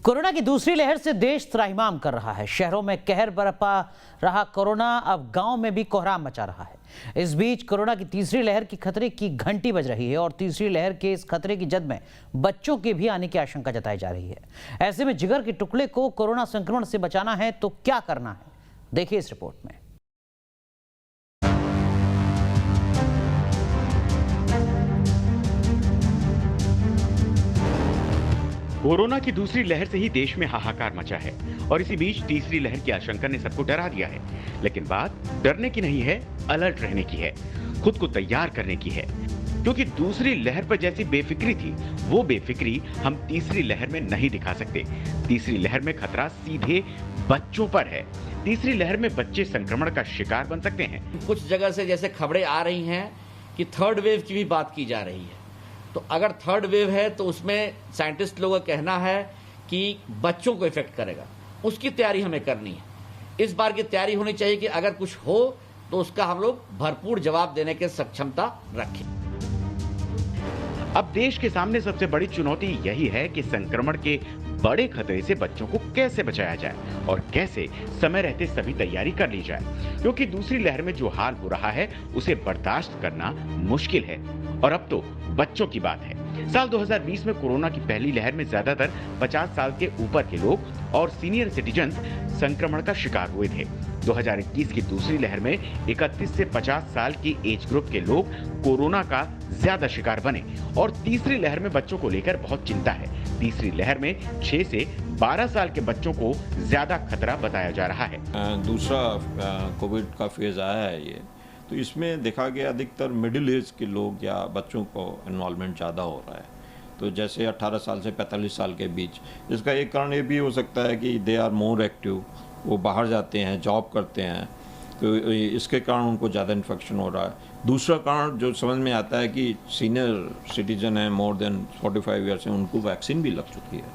Corona की दूसरी लहर से देश त्राहिमाम कर रहा है। शहरों में कहर बरपा रहा कोरोना अब गांव में भी कोहराम मचा रहा है। इस बीच कोरोना की तीसरी लहर की खतरे की घंटी बज रही है और तीसरी लहर के इस खतरे की जद में बच्चों के भी आने की आशंका जताई जा रही है। ऐसे में जिगर के टुकड़े को कोरोना संक्रमण से बचाना है तो क्या करना है, देखिए इस रिपोर्ट में। कोरोना की दूसरी लहर से ही देश में हाहाकार मचा है और इसी बीच तीसरी लहर की आशंका ने सबको डरा दिया है। लेकिन बात डरने की नहीं है, अलर्ट रहने की है, खुद को तैयार करने की है। क्योंकि दूसरी लहर पर जैसी बेफिक्री थी, वो बेफिक्री हम तीसरी लहर में नहीं दिखा सकते। तीसरी लहर में खतरा सीधे बच्चों पर है। तीसरी लहर में बच्चे संक्रमण का शिकार बन सकते हैं। कुछ जगह से जैसे खबरें आ रही हैं कि थर्ड वेव की भी बात की जा रही है। तो अगर थर्ड वेव है तो उसमें साइंटिस्ट लोगों का कहना है कि बच्चों को इफेक्ट करेगा। उसकी तैयारी हमें करनी है। इस बार की तैयारी होनी चाहिए कि अगर कुछ हो तो उसका हम लोग भरपूर जवाब देने की सक्षमता रखें। अब देश के सामने सबसे बड़ी चुनौती यही है कि संक्रमण के बड़े खतरे से बच्चों को कैसे बचाया जाए और कैसे समय रहते सभी तैयारी कर ली जाए। क्योंकि दूसरी लहर में जो हाल हो रहा है उसे बर्दाश्त करना मुश्किल है और अब तो बच्चों की बात है। साल 2020 में कोरोना की पहली लहर में ज्यादातर 50 साल के ऊपर के लोग और सीनियर सिटीजन संक्रमण का शिकार हुए थे। 2021 की दूसरी लहर में 31 से 50 साल की एज ग्रुप के लोग कोरोना का ज्यादा शिकार बने और तीसरी लहर में बच्चों को लेकर बहुत चिंता है। तीसरी लहर में 6 से 12 साल के बच्चों को ज्यादा खतरा बताया जा रहा है। दूसरा कोविड का फेज आया है ये, तो इसमें देखा गया अधिकतर मिडिल एज के लोग या बच्चों को इन्वॉल्वमेंट ज़्यादा हो रहा है। तो जैसे 18 साल से 45 साल के बीच, इसका एक कारण ये भी हो सकता है कि दे आर मोर एक्टिव, वो बाहर जाते हैं, जॉब करते हैं, तो इसके कारण उनको ज़्यादा इन्फेक्शन हो रहा है। दूसरा कारण जो समझ में आता है कि सीनियर सिटीजन है, मोर देन 45 ईयर्स हैं, उनको वैक्सीन भी लग चुकी है,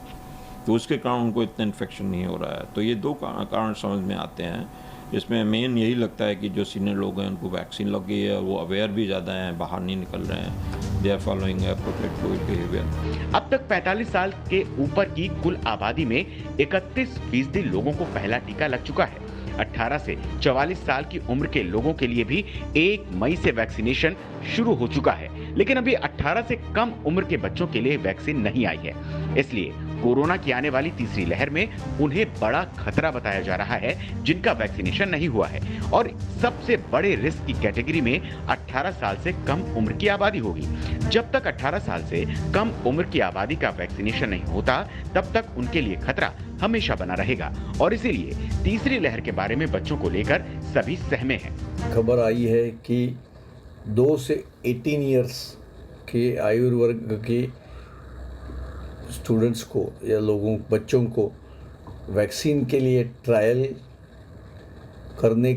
तो उसके कारण उनको इतना इन्फेक्शन नहीं हो रहा है। तो ये दो कारण समझ में आते हैं। इसमें मेन यही लगता है कि जो सीनियर लोग हैं उनको वैक्सीन लग गई है, वो अवेयर भी ज़्यादा हैं, बाहर नहीं निकल रहे हैं, they are following appropriate covid behaviour. अब तक 45 साल के ऊपर की कुल आबादी में 31% लोगों को पहला टीका लग चुका है। 18 से 44 साल की उम्र के लोगों के लिए भी 1 मई से वैक्सीनेशन शुरू हो चुका है। लेकिन अभी 18 से कम उम्र के बच्चों के लिए वैक्सीन नहीं आई है। इसलिए कोरोना की आने वाली तीसरी लहर में उन्हें बड़ा खतरा बताया जा रहा है जिनका वैक्सीनेशन नहीं हुआ है। और सबसे बड़े रिस्क की कैटेगरी में 18 साल से कम उम्र की आबादी होगी। जब तक 18 साल से कम उम्र की आबादी का वैक्सीनेशन नहीं होता, तब तक उनके लिए खतरा हमेशा बना रहेगा। और इसीलिए तीसरी लहर के बारे में बच्चों को लेकर सभी सहमे हैं। खबर आई है कि 2 से 18 ईयर्स के आयु वर्ग के स्टूडेंट्स को या बच्चों को वैक्सीन के लिए ट्रायल करने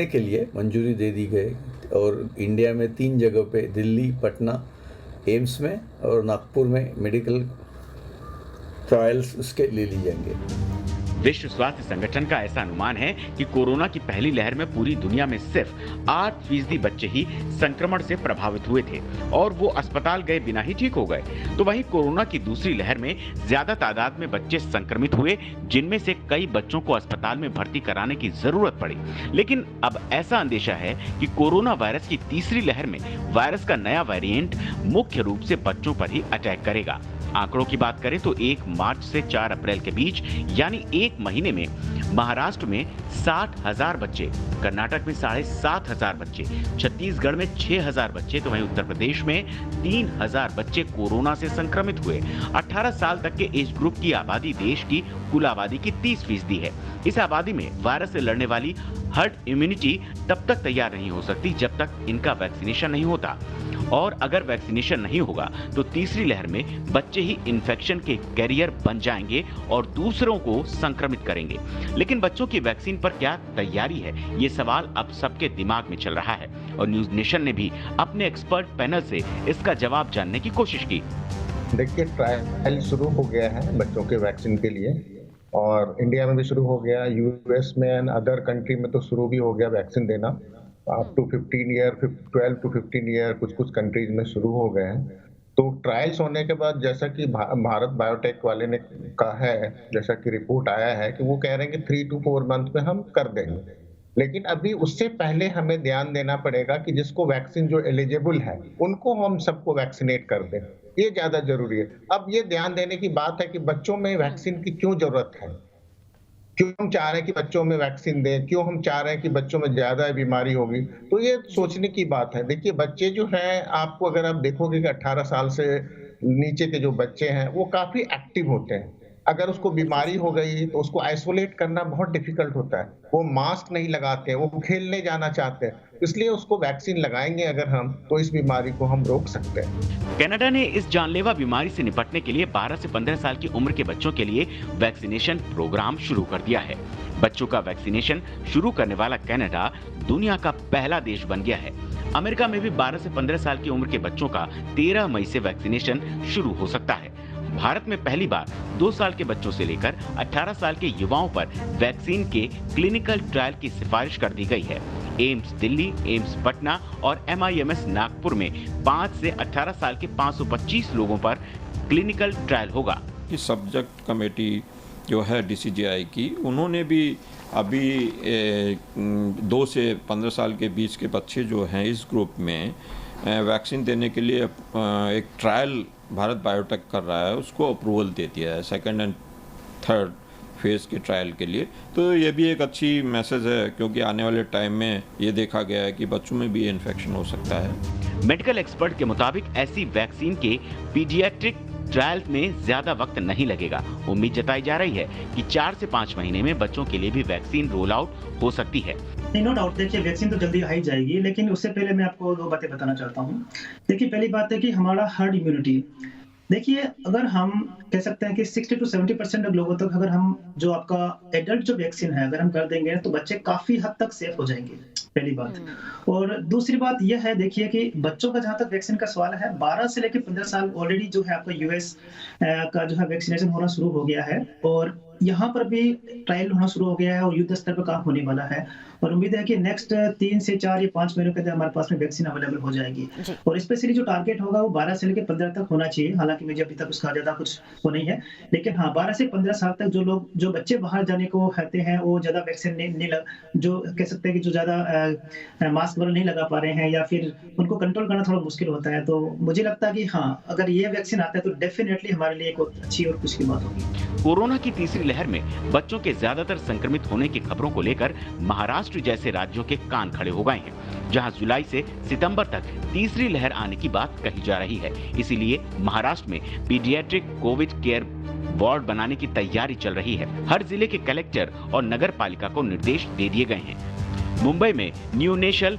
के लिए मंजूरी दे दी गई। और इंडिया में 3 जगह पे, दिल्ली, पटना एम्स में और नागपुर में मेडिकल ट्रायल्स उसके ले ली जाएंगे। विश्व स्वास्थ्य संगठन का ऐसा अनुमान है कि कोरोना की पहली लहर में पूरी दुनिया में सिर्फ 8% बच्चे ही संक्रमण से प्रभावित हुए थे और वो अस्पताल गए बिना ही ठीक हो गए। तो वहीं कोरोना की दूसरी लहर में ज्यादा तादाद में बच्चे संक्रमित हुए, जिनमें से कई बच्चों को अस्पताल में भर्ती कराने की जरूरत पड़ी। लेकिन अब ऐसा अंदेशा है कि कोरोना वायरस की तीसरी लहर में वायरस का नया वेरिएंट मुख्य रूप से बच्चों पर ही अटैक करेगा। आंकड़ों की बात करें तो 1 मार्च से 4 अप्रैल के बीच यानी 1 महीने में महाराष्ट्र में 60,000 बच्चे, कर्नाटक में 7,500 बच्चे, छत्तीसगढ़ में 6,000 बच्चे, तो वहीं उत्तर प्रदेश में 3,000 बच्चे कोरोना से संक्रमित हुए। 18 साल तक के एज ग्रुप की आबादी देश की कुल आबादी की 30% है। इस आबादी में वायरस से लड़ने वाली हर्ड इम्यूनिटी तब तक तैयार नहीं हो सकती जब तक इनका वैक्सीनेशन नहीं होता। और अगर वैक्सीनेशन नहीं होगा तो तीसरी लहर में बच्चे ही इन्फेक्शन के कैरियर बन जाएंगे और दूसरों को संक्रमित करेंगे। लेकिन बच्चों की वैक्सीन पर क्या तैयारी है, ये सवाल अब सबके दिमाग में चल रहा है और न्यूज नेशन ने भी अपने एक्सपर्ट पैनल से इसका जवाब जानने की कोशिश की। देखिए, ट्रायल शुरू हो गया है बच्चों के वैक्सीन के लिए और इंडिया में भी शुरू हो गया, यूएस में एंड अदर कंट्री में तो शुरू भी हो गया वैक्सीन देना। Up to 15 year, 12 to 15 year कुछ कंट्रीज में शुरू हो गए हैं। तो ट्रायल्स होने के बाद जैसा कि भारत बायोटेक वाले ने कहा है, जैसा कि रिपोर्ट आया है कि वो कह रहे हैं कि 3 to 4 मंथ में हम कर देंगे। लेकिन अभी उससे पहले हमें ध्यान देना पड़ेगा कि जिसको वैक्सीन जो एलिजिबल है, उनको हम सबको वैक्सीनेट कर दें। ये ज़्यादा ज़रूरी है। अब ये ध्यान देने की बात है कि बच्चों में वैक्सीन की क्यों ज़रूरत है? क्यों हम चाह रहे हैं कि बच्चों में वैक्सीन दें? क्यों हम चाह रहे हैं कि बच्चों में ज़्यादा बीमारी होगी? तो ये सोचने की बात है। देखिए, बच्चे जो हैं, आपको अगर आप देखोगे कि 18 साल से नीचे के जो बच्चे हैं, वो काफ़ी एक्टिव होते हैं। अगर उसको बीमारी हो गई तो उसको आइसोलेट करना बहुत डिफिकल्ट होता है। वो मास्क नहीं लगाते हैं, वो खेलने जाना चाहते हैं। इसलिए उसको वैक्सीन लगाएंगे अगर हम, तो इस बीमारी को हम रोक सकते हैं। कनाडा ने इस जानलेवा बीमारी से निपटने के लिए 12 से 15 साल की उम्र के बच्चों के लिए वैक्सीनेशन प्रोग्राम शुरू कर दिया है। बच्चों का वैक्सीनेशन शुरू करने वाला कनाडा दुनिया का पहला देश बन गया है। अमेरिका में भी 12 से 15 साल की उम्र के बच्चों का 13 मई से वैक्सीनेशन शुरू हो सकता है। भारत में पहली बार 2 साल के बच्चों से लेकर 18 साल के युवाओं पर वैक्सीन के क्लिनिकल ट्रायल की सिफारिश कर दी गई है। एम्स दिल्ली, एम्स पटना और MIMS नागपुर में 5 से 18 साल के 525 लोगों पर क्लिनिकल ट्रायल होगा। इस सब्जेक्ट कमेटी जो है DCGI की, उन्होंने भी अभी 2 से 15 साल के बीच के बच्चे जो हैं इस ग्रुप में वैक्सीन देने के लिए एक ट्रायल भारत बायोटेक कर रहा है, उसको अप्रूवल दे दिया है 2nd and 3rd फेज़ के ट्रायल के लिए। तो ये भी एक अच्छी मैसेज है, क्योंकि आने वाले टाइम में ये देखा गया है कि बच्चों में भी इन्फेक्शन हो सकता है। मेडिकल एक्सपर्ट के मुताबिक ऐसी वैक्सीन के पीडियाट्रिक ट्रायल में ज्यादा वक्त नहीं लगेगा। उम्मीद जताई जा रही है कि 4 से 5 महीने में बच्चों के लिए भी वैक्सीन रोल आउट हो सकती है। नहीं, नो डाउट। देखिए, वैक्सीन तो जल्दी आ ही जाएगी, लेकिन उससे पहले मैं आपको 2 बातें बताना चाहता हूँ। देखिए, पहली बात है कि हमारा हर्ड इम्यूनिटी। देखिए, अगर हम कह सकते हैं कि 60 to 70% लोगों तक अगर हम जो आपका एडल्ट जो वैक्सीन है अगर हम कर देंगे तो बच्चे काफी हद तक सेफ हो जाएंगे, पहली बात। और दूसरी बात यह है, देखिए कि बच्चों का जहां तक वैक्सीन का सवाल है, 12 से लेकर 15 साल ऑलरेडी जो है आपका US का जो है वैक्सीनेशन होना शुरू हो गया है और यहाँ पर भी ट्रायल होना शुरू हो गया है और युद्ध स्तर पर काम होने वाला है। और उम्मीद है कि नेक्स्ट 3 से 4 या 5 महीनों के अंदर हमारे पास में वैक्सीन अवेलेबल हो जाएगी। और स्पेशली जो टारगेट होगा वो 12 से लेकर 15 तक होना चाहिए। हालांकि मुझे अभी तक उसका ज्यादा कुछ वो नहीं है, लेकिन हाँ 12 से 15 साल तक जो बच्चे बाहर जाने को कहते हैं वो ज्यादा वैक्सीन नहीं जो कह सकते हैं कि जो ज्यादा मास्क वगैरह नहीं लगा पा रहे हैं या फिर उनको कंट्रोल करना थोड़ा मुश्किल होता है। तो मुझे लगता है कि हाँ, अगर ये वैक्सीन आता है तो डेफिनेटली हमारे लिए एक अच्छी और खुशी की बात होगी। कोरोना की तीसरी लहर में बच्चों के ज्यादातर संक्रमित होने की खबरों को लेकर महाराष्ट्र जैसे राज्यों के कान खड़े हो गए हैं, जहां जुलाई से सितंबर तक तीसरी लहर आने की बात कही जा रही है। इसीलिए महाराष्ट्र में पीडियाट्रिक कोविड केयर वार्ड बनाने की तैयारी चल रही है। हर जिले के कलेक्टर और नगर पालिका को निर्देश दे दिए गए हैं। मुंबई में न्यूनेशल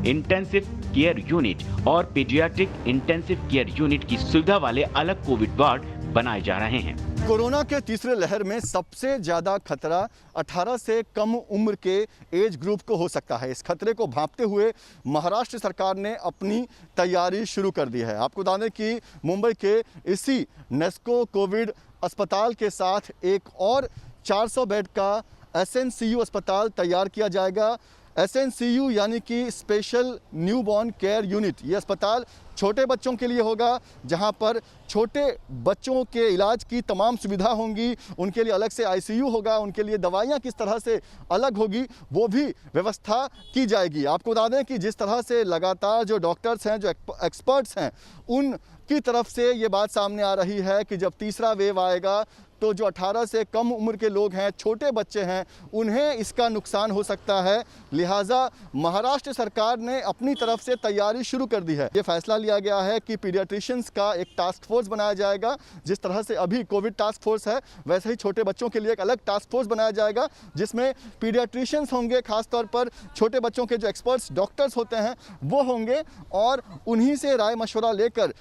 इंटेंसिव केयर यूनिट और पीडियाट्रिक इंटेंसिव केयर यूनिट की सुविधा वाले अलग कोविड वार्ड बनाए जा रहे हैं। कोरोना के तीसरे लहर में सबसे ज़्यादा खतरा 18 से कम उम्र के एज ग्रुप को हो सकता है। इस खतरे को भांपते हुए महाराष्ट्र सरकार ने अपनी तैयारी शुरू कर दी है। आपको बता दें कि मुंबई के इसी नेस्को कोविड अस्पताल के साथ एक और 400 बेड का SNCU अस्पताल तैयार किया जाएगा। SNCU यानी कि स्पेशल न्यूबॉर्न केयर यूनिट। ये अस्पताल छोटे बच्चों के लिए होगा, जहां पर छोटे बच्चों के इलाज की तमाम सुविधा होंगी। उनके लिए अलग से ICU होगा, उनके लिए दवाइयां किस तरह से अलग होगी वो भी व्यवस्था की जाएगी। आपको बता दें कि जिस तरह से लगातार जो डॉक्टर्स हैं, जो एक्सपर्ट्स हैं, उनकी तरफ से ये बात सामने आ रही है कि जब तीसरा वेव आएगा तो जो 18 से कम उम्र के लोग हैं, छोटे बच्चे हैं, उन्हें इसका नुकसान हो सकता है। लिहाजा महाराष्ट्र सरकार ने अपनी तरफ से तैयारी शुरू कर दी है। ये फैसला लिया गया है कि पीडियाट्रिशियंस का एक टास्क फोर्स बनाया जाएगा। जिस तरह से अभी कोविड टास्क फोर्स है, वैसे ही छोटे बच्चों के लिए एक अलग टास्क फोर्स बनाया जाएगा, जिसमें पीडियाट्रिशियंस होंगे, खासतौर पर छोटे बच्चों के जो एक्सपर्ट्स डॉक्टर्स होते हैं वो होंगे, और उन्हीं से राय मशवरा लेकर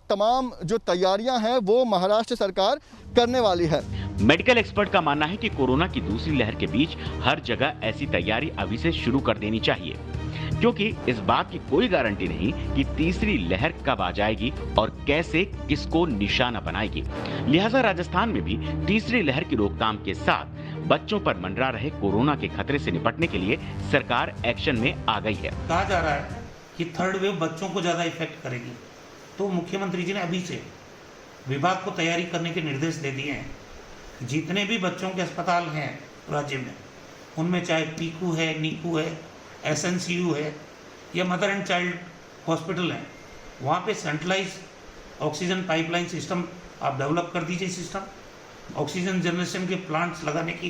तमाम जो तैयारियां हैं वो महाराष्ट्र सरकार करने वाली है। मेडिकल एक्सपर्ट का मानना है कि कोरोना की दूसरी लहर के बीच हर जगह ऐसी तैयारी अभी से शुरू कर देनी चाहिए, क्योंकि इस बात की कोई गारंटी नहीं कि तीसरी लहर कब आ जाएगी और कैसे किसको निशाना बनाएगी। लिहाजा राजस्थान में भी तीसरी लहर की रोकथाम के साथ बच्चों पर मंडरा रहे कोरोना के खतरे से निपटने के लिए सरकार एक्शन में आ गई है। कहा जा रहा है कि थर्ड वेव बच्चों को ज्यादा इफेक्ट करेगी, तो मुख्यमंत्री जी ने अभी से विभाग को तैयारी करने के निर्देश दे दिए हैं। जितने भी बच्चों के अस्पताल हैं राज्य में, उनमें चाहे पीकू है, नीकू है, एसएनसीयू है या मदर एंड चाइल्ड हॉस्पिटल है, वहाँ पे सेंट्रलाइज ऑक्सीजन पाइपलाइन सिस्टम आप डेवलप कर दीजिए। सिस्टम ऑक्सीजन जनरेशन के प्लांट्स लगाने की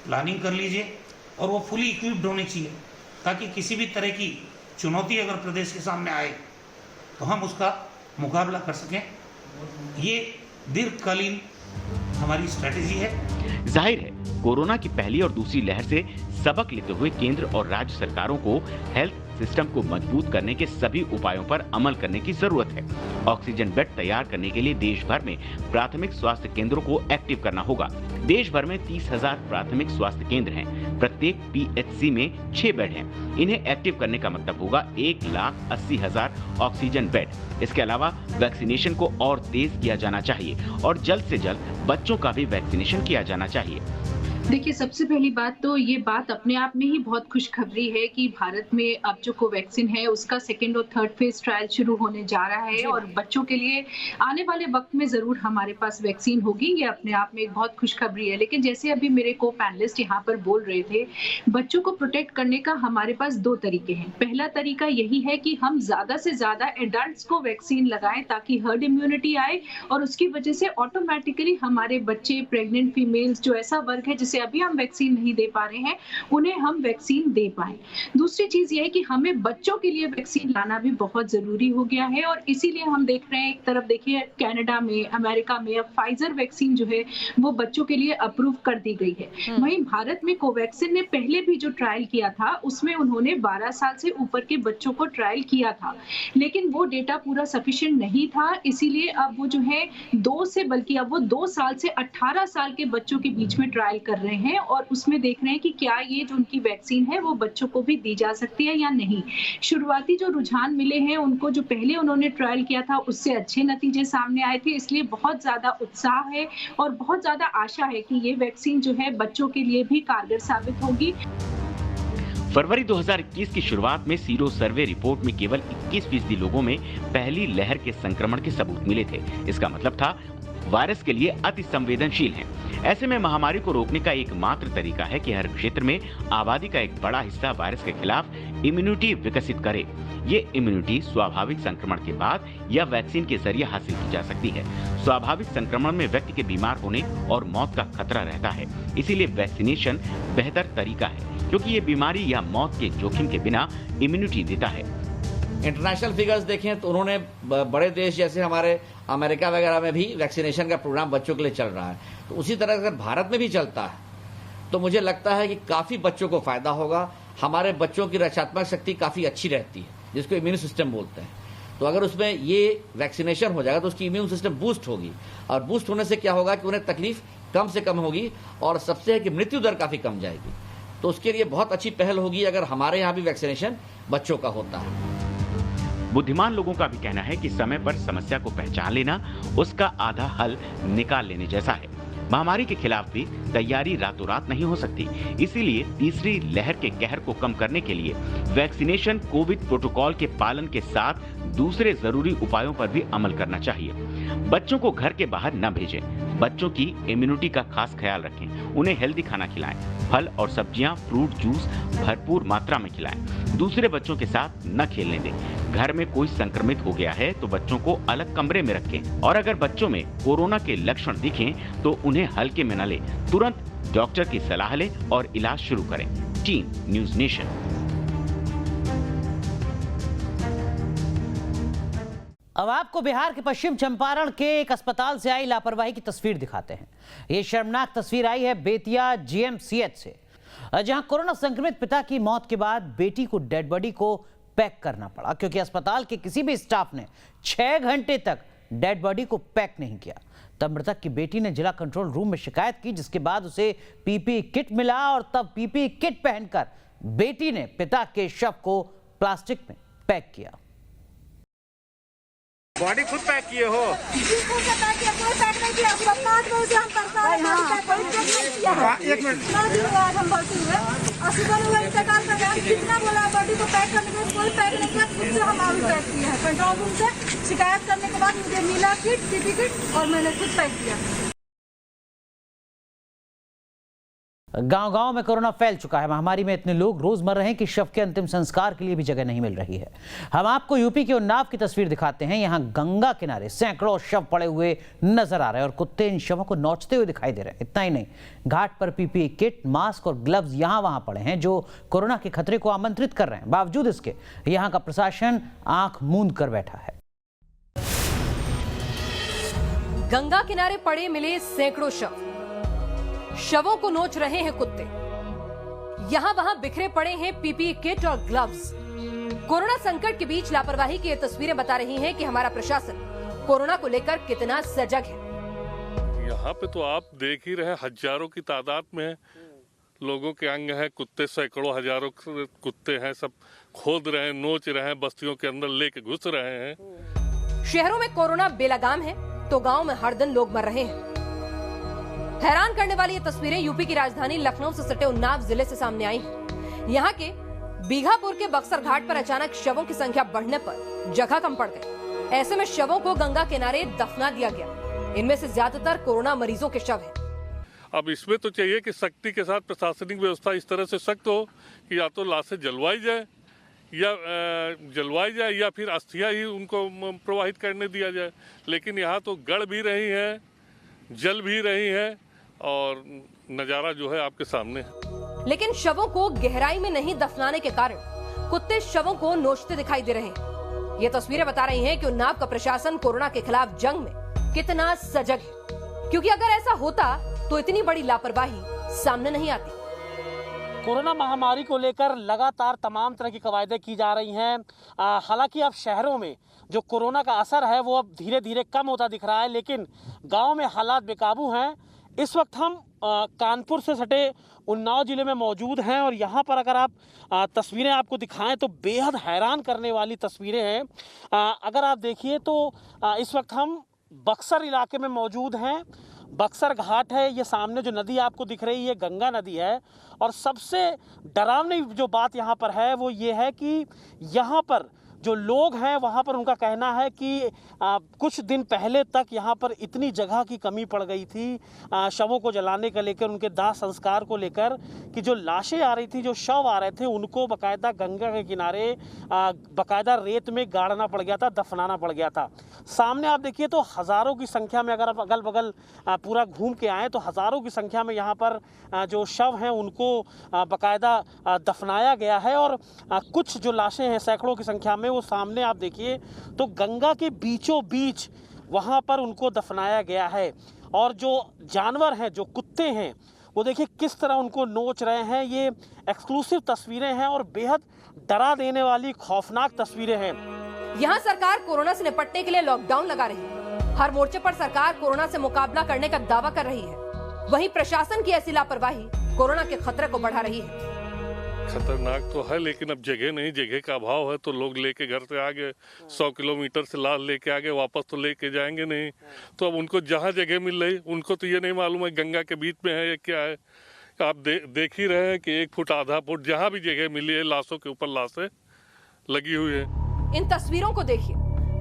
प्लानिंग कर लीजिए और वो फुली इक्विप्ड होने चाहिए, ताकि किसी भी तरह की चुनौती अगर प्रदेश के सामने आए तो हम उसका मुकाबला कर सकें। ये दीर्घकालीन हमारी स्ट्रेटेजी है। जाहिर है, कोरोना की पहली और दूसरी लहर से सबक लेते हुए केंद्र और राज्य सरकारों को हेल्थ सिस्टम को मजबूत करने के सभी उपायों पर अमल करने की जरूरत है। ऑक्सीजन बेड तैयार करने के लिए देश भर में प्राथमिक स्वास्थ्य केंद्रों को एक्टिव करना होगा। देश भर में 30,000 प्राथमिक स्वास्थ्य केंद्र हैं। प्रत्येक पीएचसी में 6 बेड हैं। इन्हें एक्टिव करने का मतलब होगा 1,80,000 ऑक्सीजन बेड। इसके अलावा वैक्सीनेशन को और तेज किया जाना चाहिए और जल्द से जल्द बच्चों का भी वैक्सीनेशन किया जाना चाहिए। देखिए, सबसे पहली बात तो ये बात अपने आप में ही बहुत खुशखबरी है कि भारत में अब जो कोवैक्सीन है उसका सेकेंड और थर्ड फेज ट्रायल शुरू होने जा रहा है और बच्चों के लिए आने वाले वक्त में जरूर हमारे पास वैक्सीन होगी। ये अपने आप में एक बहुत खुशखबरी है। लेकिन जैसे अभी मेरे को पैनलिस्ट यहाँ पर बोल रहे थे, बच्चों को प्रोटेक्ट करने का हमारे पास 2 तरीके हैं। पहला तरीका यही है कि हम ज्यादा से ज्यादा एडल्ट्स को वैक्सीन लगाएं ताकि हर्ड इम्यूनिटी आए और उसकी वजह से ऑटोमेटिकली हमारे बच्चे, प्रेग्नेंट फीमेल्स, जो ऐसा वर्ग है जिसे अभी हम वैक्सीन नहीं दे पा रहे हैं, उन्हें हम वैक्सीन दे पाए। दूसरी चीज ये है कि हमें बच्चों के लिए वैक्सीन लाना भी बहुत जरूरी हो गया है और इसीलिए हम देख रहे हैं, एक तरफ देखिए कनाडा में, अमेरिका में अब फाइजर वैक्सीन जो है वो बच्चों के लिए अप्रूव कर दी गई है। वहीं भारत में कोवैक्सीन ने पहले भी जो ट्रायल किया था उसमें उन्होंने 12 साल से ऊपर के बच्चों को ट्रायल किया था, लेकिन वो डेटा पूरा सफिशिएंट नहीं था। इसीलिए अब वो जो है 2 से बल्कि अब वो 2 साल से 18 साल के बच्चों के बीच में ट्रायल कर रहे हैं और उसमें देख रहे हैं कि क्या ये जो उनकी वैक्सीन है वो बच्चों को भी दी जा सकती है या नहीं। शुरुआती जो रुझान मिले हैं उनको, जो पहले उन्होंने ट्रायल किया था उससे अच्छे नतीजे सामने आए थे, इसलिए बहुत ज्यादा उत्साह है और बहुत ज्यादा आशा है कि ये वैक्सीन जो है बच्चों के लिए भी कारगर साबित होगी। फरवरी 2021 की शुरुआत में सीरो सर्वे रिपोर्ट में केवल 21% लोगों में पहली लहर के संक्रमण के सबूत मिले थे। इसका मतलब था वायरस के लिए अति संवेदनशील हैं। ऐसे में महामारी को रोकने का एकमात्र तरीका है कि हर क्षेत्र में आबादी का एक बड़ा हिस्सा वायरस के खिलाफ इम्यूनिटी विकसित करे। ये इम्यूनिटी स्वाभाविक संक्रमण के बाद या वैक्सीन के जरिए हासिल की जा सकती है। स्वाभाविक संक्रमण में व्यक्ति के बीमार होने और मौत का खतरा रहता है, इसीलिए वैक्सीनेशन बेहतर तरीका है, क्योंकि ये बीमारी या मौत के जोखिम के बिना इम्यूनिटी देता है। इंटरनेशनल फिगर्स देखें तो उन्होंने बड़े देश जैसे हमारे अमेरिका वगैरह में भी वैक्सीनेशन का प्रोग्राम बच्चों के लिए चल रहा है, तो उसी तरह अगर भारत में भी चलता है तो मुझे लगता है कि काफी बच्चों को फायदा होगा। हमारे बच्चों की रक्षात्मक शक्ति काफी अच्छी रहती है, जिसको इम्यून सिस्टम बोलते हैं। तो अगर उसमें ये वैक्सीनेशन हो जाएगा तो उसकी इम्यून सिस्टम बूस्ट होगी और बूस्ट होने से क्या होगा कि उन्हें तकलीफ कम से कम होगी और सबसे है कि मृत्यु दर काफी कम जाएगी। तो उसके लिए बहुत अच्छी पहल होगी अगर हमारे यहाँ भी वैक्सीनेशन बच्चों का होता है। बुद्धिमान लोगों का भी कहना है कि समय पर समस्या को पहचान लेना उसका आधा हल निकाल लेने जैसा है। महामारी के खिलाफ भी तैयारी रातों रात नहीं हो सकती, इसीलिए तीसरी लहर के कहर को कम करने के लिए वैक्सीनेशन, कोविड प्रोटोकॉल के पालन के साथ दूसरे जरूरी उपायों पर भी अमल करना चाहिए। बच्चों को घर के बाहर न भेजें, बच्चों की इम्यूनिटी का खास ख्याल रखें, उन्हें हेल्दी खाना खिलाएं, फल और सब्जियां, फ्रूट जूस भरपूर मात्रा में खिलाएं, दूसरे बच्चों के साथ न खेलने दें। घर में कोई संक्रमित हो गया है तो बच्चों को अलग कमरे में रखें और अगर बच्चों में कोरोना के लक्षण दिखें तो उन्हें हल्के में न लें, तुरंत डॉक्टर की सलाह लें और इलाज शुरू करें। Team news nation. अब आपको बिहार के पश्चिम चंपारण के एक अस्पताल से आई लापरवाही की तस्वीर दिखाते हैं। ये शर्मनाक तस्वीर आई है बेतिया जीएमसीएच से, जहां कोरोना संक्रमित पिता की मौत के बाद बेटी को डेड बॉडी को पैक करना पड़ा, क्योंकि अस्पताल के किसी भी स्टाफ ने 6 घंटे तक डेड बॉडी को पैक नहीं किया। तब मृतक की बेटी ने जिला कंट्रोल रूम में शिकायत की, जिसके बाद उसे पीपीई किट मिला और तब पीपीई किट पहनकर बेटी ने पिता के शव को प्लास्टिक में पैक किया। बॉडी खुद पैक किए हो? एक मिनट, कितना बोला बॉडी को पैक करने के लिए, कोई पैक नहीं किया, खुद से हम पैक किया है। कंट्रोल रूम से शिकायत करने के बाद मुझे मिला किट, पीपी किट, और मैंने खुद पैक किया। गांव-गांव में कोरोना फैल चुका है। महामारी में इतने लोग रोज मर रहे हैं कि शव के अंतिम संस्कार के लिए भी जगह नहीं मिल रही है। हम आपको यूपी के उन्नाव की तस्वीर दिखाते हैं। यहाँ गंगा किनारे सैकड़ों शव पड़े हुए नजर आ रहे हैं और कुत्ते इन शवों को नोचते हुए दिखाई दे रहे हैं। इतना ही नहीं, घाट पर पीपीई किट, मास्क और ग्लव्स यहाँ वहां पड़े हैं जो कोरोना के खतरे को आमंत्रित कर रहे हैं। बावजूद इसके यहाँ का प्रशासन आंख मूंद कर बैठा है। गंगा किनारे पड़े मिले सैकड़ों शवों को नोच रहे हैं कुत्ते। यहां वहां बिखरे पड़े हैं पीपीई किट और ग्लव्स। कोरोना संकट के बीच लापरवाही की ये तस्वीरें बता रही हैं कि हमारा प्रशासन कोरोना को लेकर कितना सजग है। यहाँ पे तो आप देख ही रहे, हजारों की तादाद में लोगों के अंग हैं, कुत्ते सैकड़ों हजारों कुत्ते हैं, सब खोद रहे हैं, नोच रहे हैं, बस्तियों के अंदर लेके घुस रहे हैं। शहरों में कोरोना बेलगाम है तो गाँव में हर दिन लोग मर रहे हैं। हैरान करने वाली ये तस्वीरें यूपी की राजधानी लखनऊ से सटे उन्नाव जिले से सामने आई हैं। यहाँ के बीघापुर के बक्सर घाट पर अचानक शवों की संख्या बढ़ने पर जगह कम पड़ गई। ऐसे में शवों को गंगा किनारे दफना दिया गया। इनमें से ज्यादातर कोरोना मरीजों के शव हैं। अब इसमें तो चाहिए कि सख्ती के साथ प्रशासनिक व्यवस्था इस तरह से सख्त हो कि या तो लाशें जलवाई जाए या फिर अस्थियां ही उनको प्रवाहित करने दिया जाए। लेकिन यहाँ तो गड़ भी रही है, जल भी रही है और नजारा जो है आपके सामने है। लेकिन शवों को गहराई में नहीं दफनाने के कारण कुत्ते शवों को नोचते दिखाई दे रहे हैं। ये तस्वीरें बता रही हैं कि उन्नाव का प्रशासन कोरोना के खिलाफ जंग में कितना सजग है, क्योंकि अगर ऐसा होता तो इतनी बड़ी लापरवाही सामने नहीं आती। कोरोना महामारी को लेकर लगातार तमाम तरह की कवायदें की जा रही हैं। हालांकि अब शहरों में जो कोरोना का असर है वो अब धीरे धीरे कम होता दिख रहा है, लेकिन गांव में हालात बेकाबू हैं। इस वक्त हम कानपुर से सटे उन्नाव जिले में मौजूद हैं और यहाँ पर अगर आप तस्वीरें आपको दिखाएं तो बेहद हैरान करने वाली तस्वीरें हैं। अगर आप देखिए तो इस वक्त हम बक्सर इलाके में मौजूद हैं। बक्सर घाट है, ये सामने जो नदी आपको दिख रही है गंगा नदी है। और सबसे डरावनी जो बात यहाँ पर है वो ये है कि यहाँ पर जो लोग हैं वहाँ पर उनका कहना है कि कुछ दिन पहले तक यहाँ पर इतनी जगह की कमी पड़ गई थी शवों को जलाने को लेकर, उनके दाह संस्कार को लेकर, कि जो लाशें आ रही थी, जो शव आ रहे थे, उनको बाकायदा गंगा के किनारे बाकायदा रेत में गाड़ना पड़ गया था, दफनाना पड़ गया था। सामने आप देखिए तो हज़ारों की संख्या में, अगर आप अगल बगल पूरा घूम के आएँ तो हज़ारों की संख्या में यहाँ पर जो शव हैं उनको बाकायदा दफनाया गया है। और कुछ जो लाशें हैं सैकड़ों की संख्या में, वो सामने आप देखिए तो गंगा के बीचों बीच वहाँ पर उनको दफनाया गया है। और जो जानवर हैं, जो कुत्ते हैं, वो देखिए किस तरह उनको नोच रहे हैं। ये एक्सक्लूसिव तस्वीरें हैं और बेहद डरा देने वाली खौफनाक तस्वीरें हैं। यहाँ सरकार कोरोना से निपटने के लिए लॉकडाउन लगा रही है। हर मोर्चे पर सरकार कोरोना से मुकाबला करने का दावा कर रही है। वहीं प्रशासन की ऐसी लापरवाही कोरोना के खतरे को बढ़ा रही है। खतरनाक तो है, लेकिन अब जगह नहीं, जगह का अभाव है तो लोग लेके घर से आगे 100 किलोमीटर से लाश लेके आगे वापस तो लेके जाएंगे नहीं। तो अब उनको जहाँ जगह मिल रही, उनको तो ये नहीं मालूम है गंगा के बीच में है या क्या है। आप देख ही रहे हैं कि 1 फुट आधा फुट जहाँ भी जगह मिली है लाशों के ऊपर लाशें लगी हुई है। इन तस्वीरों को देखिए,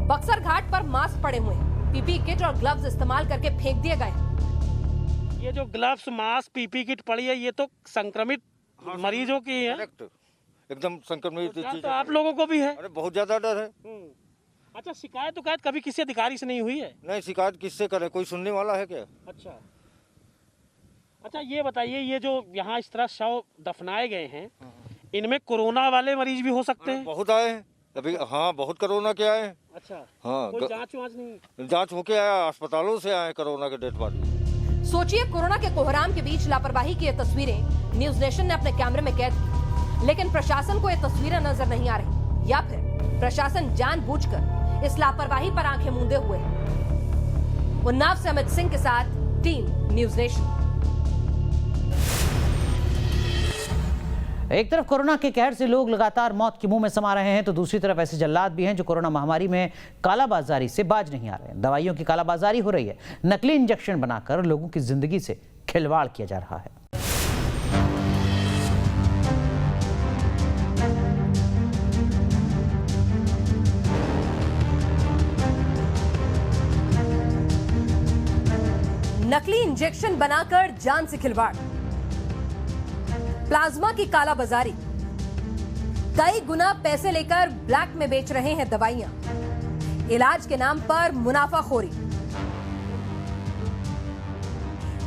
बक्सर घाट पर मास्क पड़े हुए हैं, पीपीई किट और ग्लव्स इस्तेमाल करके फेंक दिए गए। ये जो ग्लव्स, मास्क, पीपीई किट पड़ी है, ये तो संक्रमित मरीजों की है, एकदम संक्रमित चीज। तो आप लोगों को भी है? अरे बहुत ज्यादा डर है। अच्छा, शिकायत कभी किसी अधिकारी से नहीं हुई है? नहीं, शिकायत किससे करें, कोई सुनने वाला है क्या? अच्छा, ये बताइए, ये जो यहाँ इस तरह शव दफनाए गए हैं, इनमें कोरोना वाले मरीज भी हो सकते हैं? बहुत आए हैं अभी। हाँ, बहुत कोरोना के आए हैं। अच्छा, हाँ, कोई जांच नहीं? जांच होके आया, अस्पतालों से आए कोरोना के डेड बॉडी। सोचिए, कोरोना के कोहराम के बीच लापरवाही की ये तस्वीरें न्यूज नेशन ने अपने कैमरे में कैद की, लेकिन प्रशासन को ये तस्वीरें नजर नहीं आ रही, या फिर प्रशासन जानबूझकर इस लापरवाही पर आंखें मूंदे हुए है। उन्नाव से अमित सिंह के साथ टीम न्यूज नेशन। एक तरफ कोरोना के कहर से लोग लगातार मौत के मुंह में समा रहे हैं तो दूसरी तरफ ऐसे जल्लाद भी हैं जो कोरोना महामारी में कालाबाजारी से बाज नहीं आ रहे हैं। दवाइयों की कालाबाजारी हो रही है, नकली इंजेक्शन बनाकर लोगों की जिंदगी से खिलवाड़ किया जा रहा है। इंजेक्शन बनाकर जान से खिलवाड़, प्लाज्मा की कालाबाजारी, कई गुना पैसे लेकर ब्लैक में बेच रहे हैं दवाइयां, इलाज के नाम पर मुनाफाखोरी।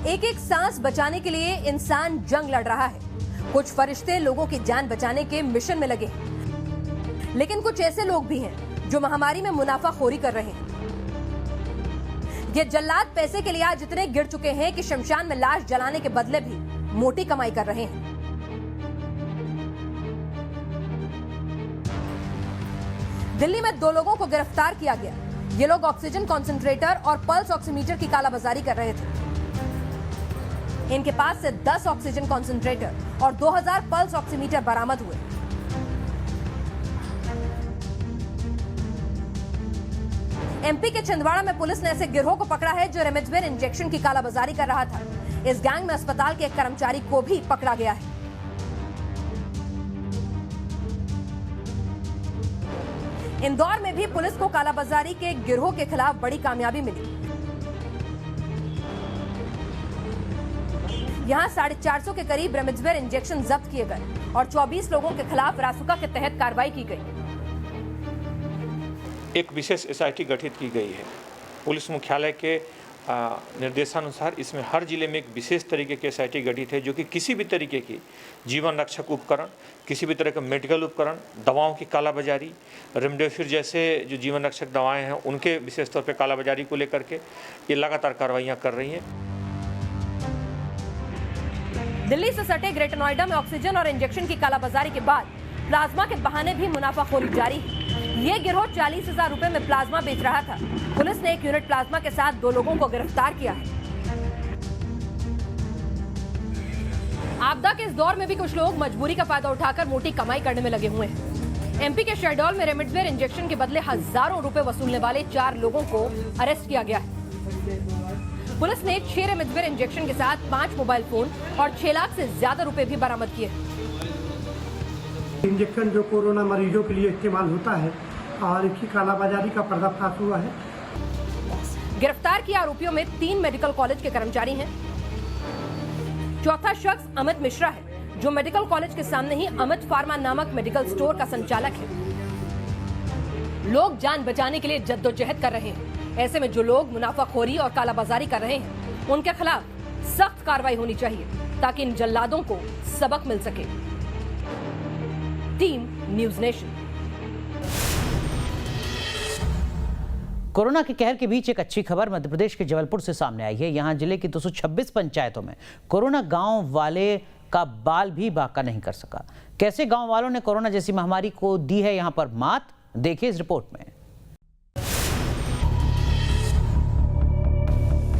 एक एक सांस बचाने के लिए इंसान जंग लड़ रहा है। कुछ फरिश्ते लोगों की जान बचाने के मिशन में लगे हैं, लेकिन कुछ ऐसे लोग भी हैं जो महामारी में मुनाफाखोरी कर रहे हैं। ये जल्लाद पैसे के लिए आज इतने गिर चुके हैं कि शमशान में लाश जलाने के बदले भी मोटी कमाई कर रहे हैं। दिल्ली में 2 लोगों को गिरफ्तार किया गया। ये लोग ऑक्सीजन कॉन्सेंट्रेटर और पल्स ऑक्सीमीटर की कालाबाजारी कर रहे थे। इनके पास से 10 ऑक्सीजन कॉन्सेंट्रेटर और 2000 पल्स ऑक्सीमीटर बरामद हुए। एमपी के छिंदवाड़ा में पुलिस ने ऐसे गिरोह को पकड़ा है जो रेमडेसिविर इंजेक्शन की कालाबाजारी कर रहा था। इस गैंग में अस्पताल के एक कर्मचारी को भी पकड़ा गया है। इंदौर में भी पुलिस को कालाबाजारी के गिरोह के खिलाफ बड़ी कामयाबी मिली। यहां 450 के करीब रेमडेसिविर इंजेक्शन जब्त किए गए और 24 लोगों के खिलाफ रासुका के तहत कार्रवाई की गई। एक विशेष एसआईटी गठित की गई है। पुलिस मुख्यालय के निर्देशानुसार इसमें हर जिले में एक विशेष तरीके की एसआईटी गठित है जो कि किसी भी तरीके की जीवन रक्षक उपकरण, किसी भी तरह का मेडिकल उपकरण, दवाओं की कालाबाजारी, रेमडेसिविर जैसे जो जीवन रक्षक दवाएं हैं उनके विशेष तौर पर कालाबाजारी को लेकर के ये लगातार कार्रवाइयाँ कर रही हैं। दिल्ली से सटे ग्रेटर नोएडा में ऑक्सीजन और इंजेक्शन की कालाबाजारी के बाद प्लाज्मा के बहाने भी मुनाफाखोरी जारी है। ये गिरोह 40,000 रुपए में प्लाज्मा बेच रहा था। पुलिस ने 1 यूनिट प्लाज्मा के साथ 2 लोगों को गिरफ्तार किया है। आपदा के इस दौर में भी कुछ लोग मजबूरी का फायदा उठाकर मोटी कमाई करने में लगे हुए हैं। एमपी के शहडोल में रेमडेसिविर इंजेक्शन के बदले हजारों रुपए वसूलने वाले 4 लोगों को अरेस्ट किया गया है। पुलिस ने 6 रेमडेसिविर इंजेक्शन के साथ 5 मोबाइल फोन और 6 लाख से ज्यादा रुपए भी बरामद किए। इंजेक्शन जो कोरोना मरीजों के लिए इस्तेमाल होता है और इसकी कालाबाजारी का पर्दाफाश हुआ है। गिरफ्तार किए आरोपियों में 3 मेडिकल कॉलेज के कर्मचारी हैं। चौथा शख्स अमित मिश्रा है जो मेडिकल कॉलेज के सामने ही अमित फार्मा नामक मेडिकल स्टोर का संचालक है। लोग जान बचाने के लिए जद्दोजहद कर रहे हैं। ऐसे में जो लोग मुनाफाखोरी और कालाबाजारी कर रहे हैं उनके खिलाफ सख्त कार्रवाई होनी चाहिए ताकि इन जल्लादों को सबक मिल सके। Team news nation. कोरोना के कहर के बीच एक अच्छी खबर मध्य प्रदेश के जबलपुर से सामने आई है। यहां जिले की 226 पंचायतों में कोरोना गांव वाले का बाल भी बांका नहीं कर सका। कैसे गांव वालों ने कोरोना जैसी महामारी को दी है यहां पर मात, देखिए इस रिपोर्ट में।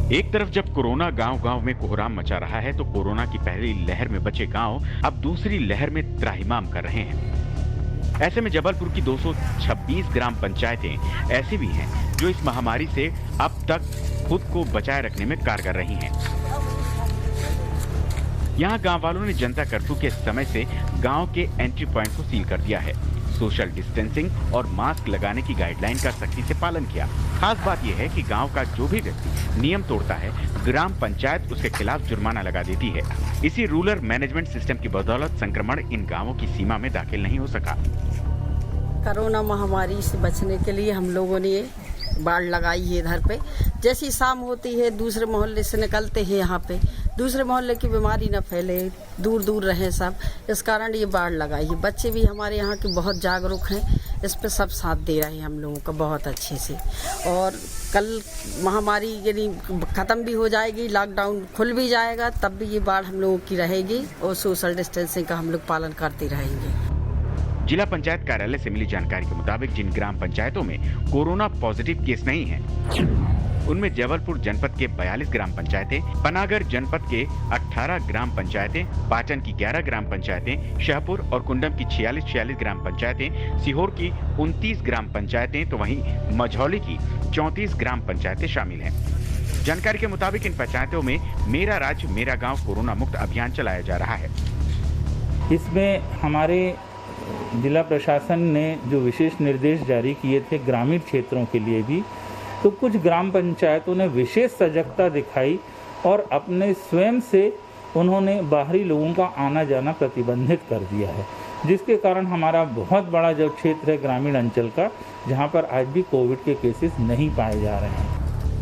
एक तरफ जब कोरोना गांव-गांव में कोहराम मचा रहा है तो कोरोना की पहली लहर में बचे गांव अब दूसरी लहर में त्राहिमाम कर रहे हैं। ऐसे में जबलपुर की 226 ग्राम पंचायतें ऐसी भी हैं जो इस महामारी से अब तक खुद को बचाए रखने में कारगर रही हैं। यहां गांव वालों ने जनता कर्फ्यू के समय से गांव के एंट्री पॉइंट को सील कर दिया है। सोशल डिस्टेंसिंग और मास्क लगाने की गाइडलाइन का सख्ती से पालन किया। खास बात यह है कि गांव का जो भी व्यक्ति नियम तोड़ता है ग्राम पंचायत उसके खिलाफ जुर्माना लगा देती है। इसी रूरल मैनेजमेंट सिस्टम की बदौलत संक्रमण इन गांवों की सीमा में दाखिल नहीं हो सका। कोरोना महामारी से बचने के लिए हम लोगों ने बाड़ लगाई है इधर पे। जैसी शाम होती है दूसरे मोहल्ले से निकलते हैं यहाँ पे, दूसरे मोहल्ले की बीमारी न फैले, दूर दूर रहे सब, इस कारण ये बाड़ लगाई है। बच्चे भी हमारे यहाँ के बहुत जागरूक हैं, इस पे सब साथ दे रहे हैं हम लोगों का बहुत अच्छे से। और कल महामारी यदि ख़त्म भी हो जाएगी, लॉकडाउन खुल भी जाएगा, तब भी ये बाढ़ हम लोगों की रहेगी और सोशल डिस्टेंसिंग का हम लोग पालन करते रहेंगे। जिला पंचायत कार्यालय से मिली जानकारी के मुताबिक जिन ग्राम पंचायतों में कोरोना पॉजिटिव केस नहीं है उनमें जबलपुर जनपद के 42 ग्राम पंचायतें, पनागर जनपद के 18 ग्राम पंचायतें, पाचन की 11 ग्राम पंचायतें, शाहपुर और कुंडम की 46 ग्राम पंचायतें, सीहोर की 29 ग्राम पंचायतें तो वहीं मझौली की 34 ग्राम पंचायतें शामिल हैं। जानकारी के मुताबिक इन पंचायतों में मेरा राज्य मेरा गाँव कोरोना मुक्त अभियान चलाया जा रहा है। इसमें हमारे जिला प्रशासन ने जो विशेष निर्देश जारी किए थे ग्रामीण क्षेत्रों के लिए भी, तो कुछ ग्राम पंचायतों ने विशेष सजगता दिखाई और अपने स्वयं से उन्होंने बाहरी लोगों का आना जाना प्रतिबंधित कर दिया है, जिसके कारण हमारा बहुत बड़ा जो क्षेत्र है ग्रामीण अंचल का, जहां पर आज भी कोविड के केसेस नहीं पाए जा रहे हैं।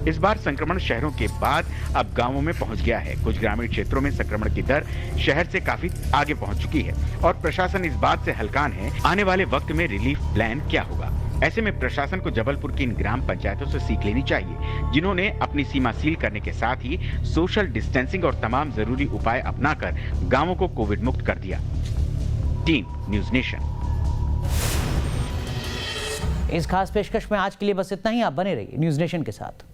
इस बार संक्रमण शहरों के बाद अब गांवों में पहुंच गया है। कुछ ग्रामीण क्षेत्रों में संक्रमण की दर शहर से काफी आगे पहुंच चुकी है और प्रशासन इस बात से हलकान है आने वाले वक्त में रिलीफ प्लान क्या होगा। ऐसे में प्रशासन को जबलपुर की इन ग्राम पंचायतों से सीख लेनी चाहिए, जिन्होंने अपनी सीमा सील करने के साथ ही सोशल डिस्टेंसिंग और तमाम जरूरी उपाय अपनाकर गांवों को कोविड मुक्त कर दिया। Team news nation. इस खास पेशकश में आज के लिए बस इतना ही। आप बने रहिए न्यूज़ नेशन के साथ।